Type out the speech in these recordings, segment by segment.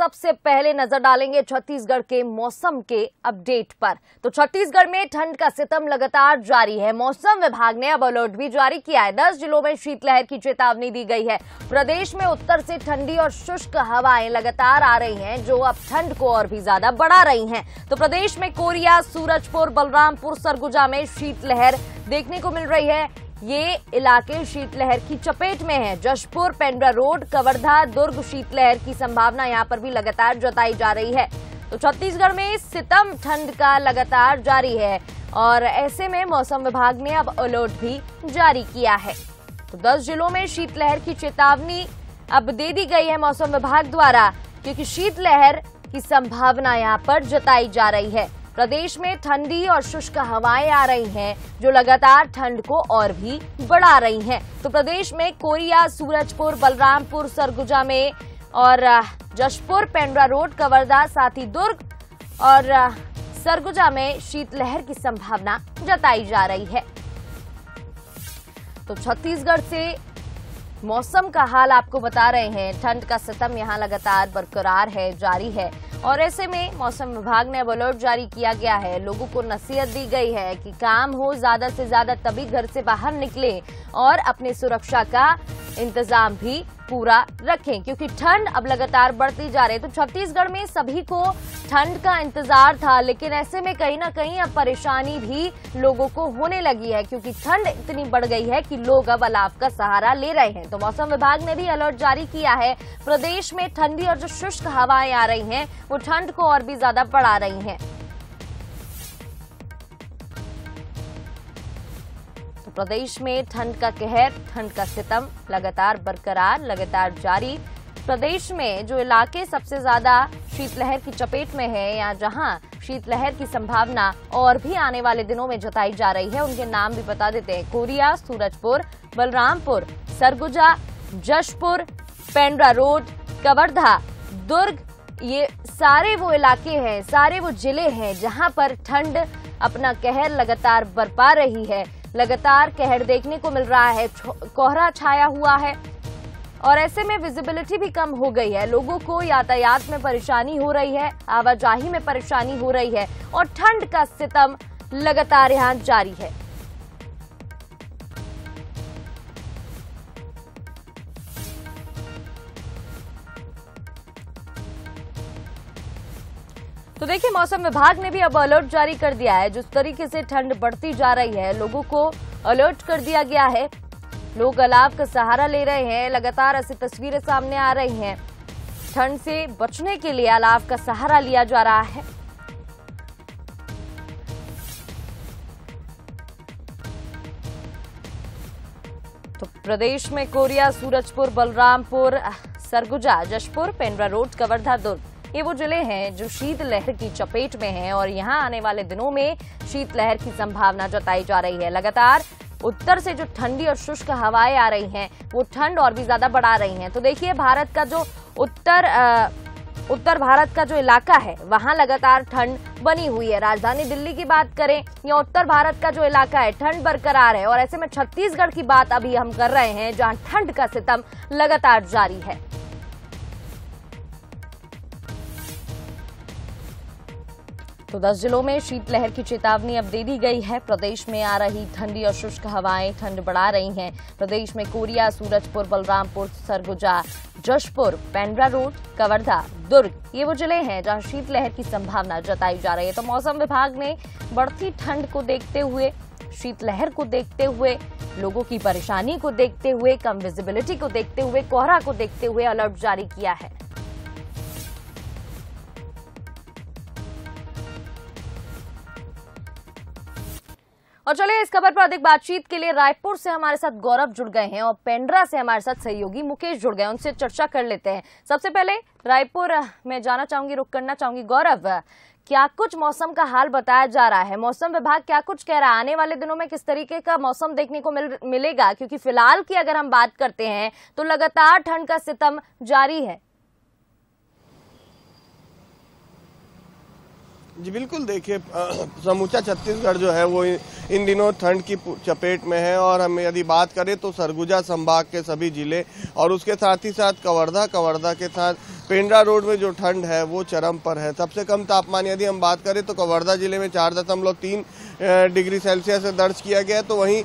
सबसे पहले नजर डालेंगे छत्तीसगढ़ के मौसम के अपडेट पर। तो छत्तीसगढ़ में ठंड का सितम लगातार जारी है। मौसम विभाग ने अब अलर्ट भी जारी किया है। 10 जिलों में शीतलहर की चेतावनी दी गई है। प्रदेश में उत्तर से ठंडी और शुष्क हवाएं लगातार आ रही हैं, जो अब ठंड को और भी ज्यादा बढ़ा रही हैं। तो प्रदेश में कोरिया, सूरजपुर, बलरामपुर, सरगुजा में शीतलहर देखने को मिल रही है। ये इलाके शीतलहर की चपेट में हैं। जशपुर, पेंड्रा रोड, कवर्धा, दुर्ग शीतलहर की संभावना यहां पर भी लगातार जताई जा रही है। तो छत्तीसगढ़ में सितम ठंड का लगातार जारी है और ऐसे में मौसम विभाग ने अब अलर्ट भी जारी किया है। तो 10 जिलों में शीतलहर की चेतावनी अब दे दी गई है मौसम विभाग द्वारा, क्योंकि शीतलहर की संभावना यहां पर जताई जा रही है। प्रदेश में ठंडी और शुष्क हवाएं आ रही हैं, जो लगातार ठंड को और भी बढ़ा रही हैं। तो प्रदेश में कोरिया, सूरजपुर, बलरामपुर, सरगुजा में और जशपुर, पेंड्रा रोड, कवर्धा, साथ ही दुर्ग और सरगुजा में शीतलहर की संभावना जताई जा रही है। तो छत्तीसगढ़ से मौसम का हाल आपको बता रहे हैं। ठंड का सितम यहां लगातार बरकरार है, जारी है और ऐसे में मौसम विभाग ने अब अलर्ट जारी किया गया है। लोगों को नसीहत दी गई है कि काम हो ज्यादा से ज्यादा तभी घर से बाहर निकले और अपनी सुरक्षा का इंतजाम भी पूरा रखें, क्योंकि ठंड अब लगातार बढ़ती जा रही है। तो छत्तीसगढ़ में सभी को ठंड का इंतजार था, लेकिन ऐसे में कहीं ना कहीं अब परेशानी भी लोगों को होने लगी है, क्योंकि ठंड इतनी बढ़ गई है कि लोग अब अलाव का सहारा ले रहे हैं। तो मौसम विभाग ने भी अलर्ट जारी किया है। प्रदेश में ठंडी और जो शुष्क हवाएं आ रही हैं, वो ठंड को और भी ज्यादा बढ़ा रही हैं। प्रदेश में ठंड का कहर, ठंड का सितम लगातार बरकरार, लगातार जारी। प्रदेश में जो इलाके सबसे ज्यादा शीतलहर की चपेट में है या जहां शीतलहर की संभावना और भी आने वाले दिनों में जताई जा रही है, उनके नाम भी बता देते हैं। कोरिया, सूरजपुर, बलरामपुर, सरगुजा, जशपुर, पेंड्रा रोड, कवर्धा, दुर्ग, ये सारे वो इलाके हैं, सारे वो जिले हैं जहां पर ठंड अपना कहर लगातार बरपा रही है। लगातार कहर देखने को मिल रहा है। कोहरा छाया हुआ है और ऐसे में विजिबिलिटी भी कम हो गई है। लोगों को यातायात में परेशानी हो रही है, आवाजाही में परेशानी हो रही है और ठंड का सितम लगातार यहां जारी है। तो देखिए, मौसम विभाग ने भी अब अलर्ट जारी कर दिया है। जिस तरीके से ठंड बढ़ती जा रही है, लोगों को अलर्ट कर दिया गया है। लोग अलाव का सहारा ले रहे हैं। लगातार ऐसी तस्वीरें सामने आ रही हैं। ठंड से बचने के लिए अलाव का सहारा लिया जा रहा है। तो प्रदेश में कोरिया, सूरजपुर, बलरामपुर, सरगुजा, जशपुर, पेंड्रा रोड, कवर्धा, दुर्ग, ये वो जिले हैं जो शीतलहर की चपेट में हैं और यहां आने वाले दिनों में शीतलहर की संभावना जताई जा रही है। लगातार उत्तर से जो ठंडी और शुष्क हवाएं आ रही हैं, वो ठंड और भी ज्यादा बढ़ा रही हैं। तो देखिए, भारत का जो उत्तर भारत का जो इलाका है, वहां लगातार ठंड बनी हुई है। राजधानी दिल्ली की बात करें या उत्तर भारत का जो इलाका है, ठंड बरकरार है और ऐसे में छत्तीसगढ़ की बात अभी हम कर रहे हैं, जहां ठंड का सितम लगातार जारी है। तो 10 जिलों में शीतलहर की चेतावनी अब दे दी गई है। प्रदेश में आ रही ठंडी और शुष्क हवाएं ठंड बढ़ा रही हैं। प्रदेश में कोरिया, सूरजपुर, बलरामपुर, सरगुजा, जशपुर, पेंड्रा रोड, कवर्धा, दुर्ग, ये वो जिले हैं जहां शीतलहर की संभावना जताई जा रही है। तो मौसम विभाग ने बढ़ती ठंड को देखते हुए, शीतलहर को देखते हुए, लोगों की परेशानी को देखते हुए, कम विजिबिलिटी को देखते हुए, कोहरा को देखते हुए अलर्ट जारी किया है। और चलिए, इस खबर पर अधिक बातचीत के लिए रायपुर से हमारे साथ गौरव जुड़ गए हैं और पेंड्रा से हमारे साथ सहयोगी मुकेश जुड़ गए हैं। उनसे चर्चा कर लेते हैं। सबसे पहले रायपुर में जाना चाहूंगी, रुक करना चाहूंगी। गौरव, क्या कुछ मौसम का हाल बताया जा रहा है? मौसम विभाग क्या कुछ कह रहा है? आने वाले दिनों में किस तरीके का मौसम देखने को मिलेगा? क्योंकि फिलहाल की अगर हम बात करते हैं तो लगातार ठंड का सितम जारी है। जी बिल्कुल, देखिए समूचा छत्तीसगढ़ जो है वो इन दिनों ठंड की चपेट में है। और हम यदि बात करें तो सरगुजा संभाग के सभी जिले और उसके साथ ही साथ कवर्धा के साथ पेंड्रा रोड में जो ठंड है वो चरम पर है। सबसे कम तापमान यदि हम बात करें तो कवर्धा जिले में 4.3 डिग्री सेल्सियस दर्ज किया गया है, तो वहीं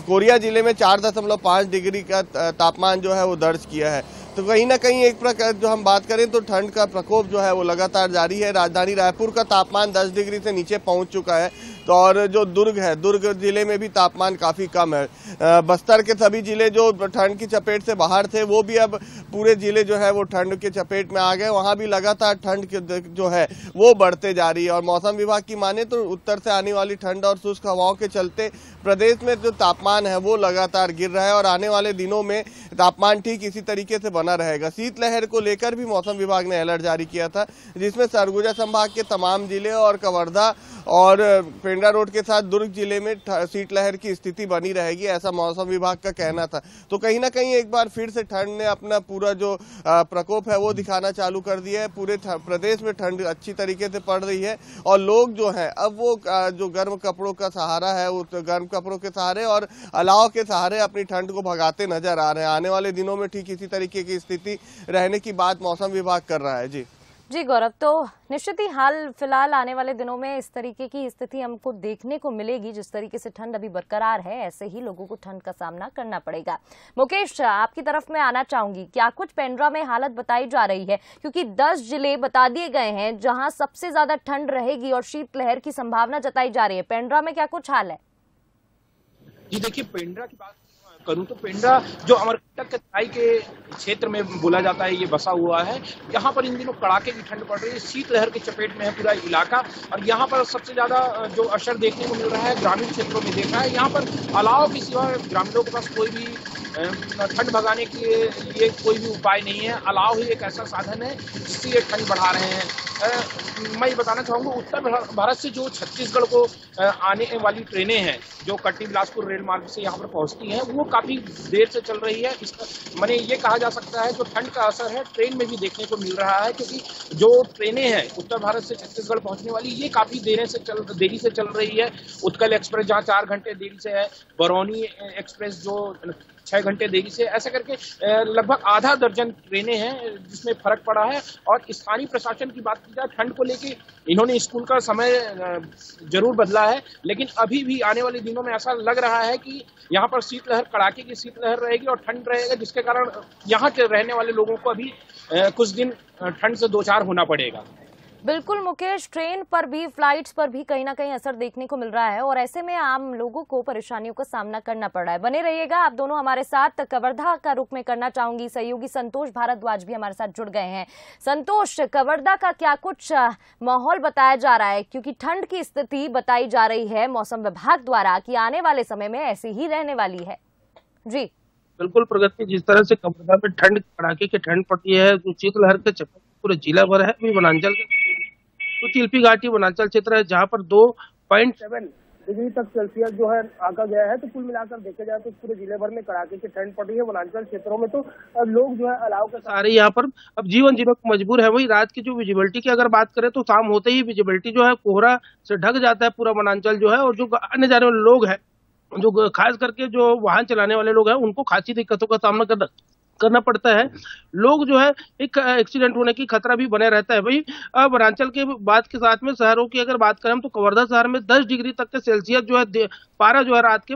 कोरिया जिले में 4.5 डिग्री का तापमान जो है वो दर्ज किया है। तो कहीं ना कहीं एक प्रकार जो हम बात करें तो ठंड का प्रकोप जो है वो लगातार जारी है। राजधानी रायपुर का तापमान 10 डिग्री से नीचे पहुंच चुका है। तो और जो दुर्ग जिले में भी तापमान काफी कम है। बस्तर के सभी जिले जो ठंड की चपेट से बाहर थे वो भी अब पूरे जिले जो है वो ठंड की चपेट में आ गए। वहां भी लगातार ठंड जो है वो बढ़ते जा रही है। और मौसम विभाग की माने तो उत्तर से आने वाली ठंड और शुष्क हवाओं के चलते प्रदेश में जो तापमान है वो लगातार गिर रहा है और आने वाले दिनों में तापमान ठीक इसी तरीके से बना रहेगा। शीतलहर को लेकर भी मौसम विभाग ने अलर्ट जारी किया था, जिसमें सरगुजा संभाग के तमाम जिले और कवर्धा और पेंड्रा रोड के साथ दुर्ग जिले में शीतलहर की स्थिति बनी रहेगी, ऐसा मौसम विभाग का कहना था। तो कहीं ना कहीं एक बार फिर से ठंड ने अपना पूरा जो प्रकोप है वो दिखाना चालू कर दिया है। पूरे प्रदेश में ठंड अच्छी तरीके से पड़ रही है और लोग जो हैं अब वो जो गर्म कपड़ों का सहारा है उस गर्म कपड़ों के सहारे और अलाव के सहारे अपनी ठंड को भगाते नजर आ रहे हैं। आने वाले दिनों में ठीक इसी तरीके की स्थिति रहने की बात मौसम विभाग कर रहा है। जी गौरव, तो निश्चित ही हाल फिलहाल आने वाले दिनों में इस तरीके की स्थिति हमको देखने को मिलेगी। जिस तरीके से ठंड अभी बरकरार है, ऐसे ही लोगों को ठंड का सामना करना पड़ेगा। मुकेश, आपकी तरफ मैं आना चाहूंगी, क्या कुछ पेंड्रा में हालत बताई जा रही है? क्योंकि 10 जिले बता दिए गए हैं जहां सबसे ज्यादा ठंड रहेगी और शीतलहर की संभावना जताई जा रही है। पेंड्रा में क्या कुछ हाल है? जी देखिए, पेंड्रा की बात करूं तो पेंड्रा जो अमरकंटक के तराई के क्षेत्र में बोला जाता है, ये बसा हुआ है। यहाँ पर इन दिनों कड़ाके की ठंड पड़ रही है, शीतलहर की चपेट में है पूरा इलाका। और यहाँ पर सबसे ज्यादा जो असर देखने को मिल रहा है ग्रामीण क्षेत्रों में देखा है। यहाँ पर अलाव के सिवा ग्रामीणों के पास कोई भी ठंड भगाने के लिए कोई भी उपाय नहीं है। अलाव ही एक ऐसा साधन है जिससे ये ठंड बढ़ा रहे हैं। मैं ये बताना चाहूंगा, उत्तर भारत से जो छत्तीसगढ़ को आने वाली ट्रेनें हैं जो कटनी बिलासपुर रेल मार्ग से यहाँ पर पहुंचती हैं, वो काफी देर से चल रही है। इसका माने ये कहा जा सकता है जो ठंड का असर है ट्रेन में भी देखने को मिल रहा है, क्योंकि जो ट्रेनें हैं उत्तर भारत से छत्तीसगढ़ पहुंचने वाली, ये काफी देरी से चल रही है। उत्कल एक्सप्रेस जहाँ 4 घंटे देरी से है, बरौनी एक्सप्रेस जो 6 घंटे देरी से, ऐसा करके लगभग आधा दर्जन ट्रेनें हैं जिसमें फर्क पड़ा है। और स्थानीय प्रशासन की बात की जाए, ठंड को लेके इन्होंने स्कूल का समय जरूर बदला है, लेकिन अभी भी आने वाले दिनों में ऐसा लग रहा है कि यहाँ पर शीतलहर, कड़ाके की शीतलहर रहेगी और ठंड रहेगा, जिसके कारण यहाँ के रहने वाले लोगों को अभी कुछ दिन ठंड से दो चार होना पड़ेगा। बिल्कुल मुकेश, ट्रेन पर भी, फ्लाइट्स पर भी कहीं ना कहीं असर देखने को मिल रहा है और ऐसे में आम लोगों को परेशानियों का सामना करना पड़ रहा है। बने रहिएगा आप दोनों हमारे साथ। कवर्धा का रुख में करना चाहूंगी, सहयोगी संतोष भारद्वाज भी हमारे साथ जुड़ गए हैं। संतोष, कवर्धा का क्या कुछ माहौल बताया जा रहा है? क्योंकि ठंड की स्थिति बताई जा रही है मौसम विभाग द्वारा कि आने वाले समय में ऐसी ही रहने वाली है। जी बिल्कुल प्रगति, जिस तरह से कवर्धा में ठंड, कड़ाके की ठंड पड़ती है, जो शीतलहर के चपेट पूरे जिला भर है। अभी वनांचल के तो चिल्पी घाटी वनांचल क्षेत्र है जहाँ पर 2.7 डिग्री तक सेल्सियस जो है आका गया है। तो कुल मिलाकर देखा जाए तो पूरे जिले भर में कड़ाके की ठंड पड़ रही है। वनांचल क्षेत्रों में तो लोग जो है अलाव के सहारे यहाँ पर अब जीवन जीने को मजबूर है। वही रात की जो विजिबिलिटी की अगर बात करें तो शाम होते ही विजिबिलिटी जो है कोहरा से ढक जाता है पूरा वनांचल जो है। और जो आने जाने वाले लोग हैं, जो खास करके जो वाहन चलाने वाले लोग हैं, उनको खासी दिक्कतों का सामना करना पड़ता है। लोग जो है एक एक्सीडेंट होने की खतरा भी बने रहता है। वही वनांचल के बात के साथ में शहरों की अगर बात करें तो कवर्धा शहर में 10 डिग्री तक के सेल्सियस जो है पारा जो है रात के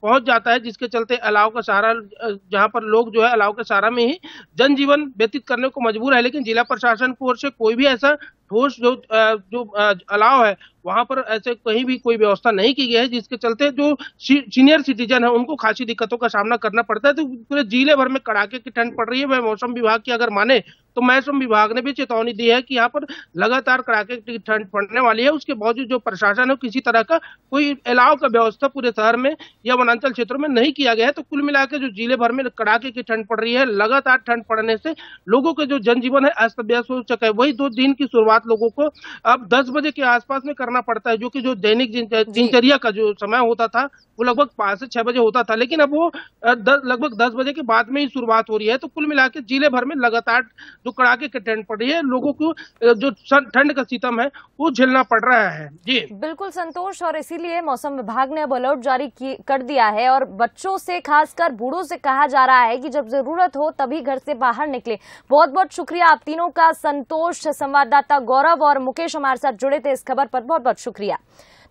पहुंच जाता है, जिसके चलते अलाव का सहारा, जहां पर लोग जो है अलाव के सहारा में ही जनजीवन व्यतीत करने को मजबूर है। लेकिन जिला प्रशासन की ओर से कोई भी ऐसा ठोस जो अलाव है वहां पर ऐसे कहीं भी कोई व्यवस्था नहीं की गई है, जिसके चलते जो सीनियर सिटीजन है उनको खासी दिक्कतों का सामना करना पड़ता है। तो पूरे जिले भर में कड़ाके की ठंड पड़ रही है। वह मौसम विभाग की अगर माने तो मौसम विभाग ने भी चेतावनी दी है कि यहाँ पर लगातार कड़ाके की ठंड पड़ने वाली है। उसके बावजूद जो प्रशासन है किसी तरह का कोई अलाव का व्यवस्था पूरे शहर में या वनांचल क्षेत्रों में नहीं किया गया है। तो कुल मिलाकर जो जिले भर में कड़ाके की ठंड पड़ रही है, लगातार ठंड पड़ने से लोगों के जो जनजीवन है अस्त व्यस्त हो चुका है। वही 2 दिन की शुरुआत लोगों को अब 10 बजे के आसपास में करना पड़ता है, जो कि जो दैनिक दिनचर्या का जो समय होता था वो लगभग 5 से 6 बजे होता था, लेकिन अब वो लगभग 10 बजे के बाद में ही शुरुआत हो रही है। तो कुल मिलाकर जिले भर में लगातार जो कड़ाके की ठंड पड़ रही है, लोगों को जो ठंड का सितम है वो झेलना पड़ रहा है। जी बिल्कुल संतोष, और इसीलिए मौसम विभाग ने अब अलर्ट जारी कर दिया है और बच्चों से, खासकर बूढ़ों से कहा जा रहा है कि जब जरूरत हो तभी घर से बाहर निकले। बहुत बहुत शुक्रिया आप तीनों का, संतोष, संवाददाता गौरव और मुकेश हमारे साथ जुड़े थे इस खबर पर, बहुत बहुत शुक्रिया।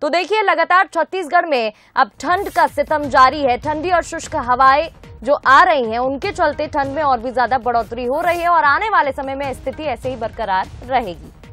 तो देखिए, लगातार छत्तीसगढ़ में अब ठंड का सितम जारी है। ठंडी और शुष्क हवाएं जो आ रही हैं उनके चलते ठंड में और भी ज्यादा बढ़ोतरी हो रही है और आने वाले समय में स्थिति ऐसे ही बरकरार रहेगी।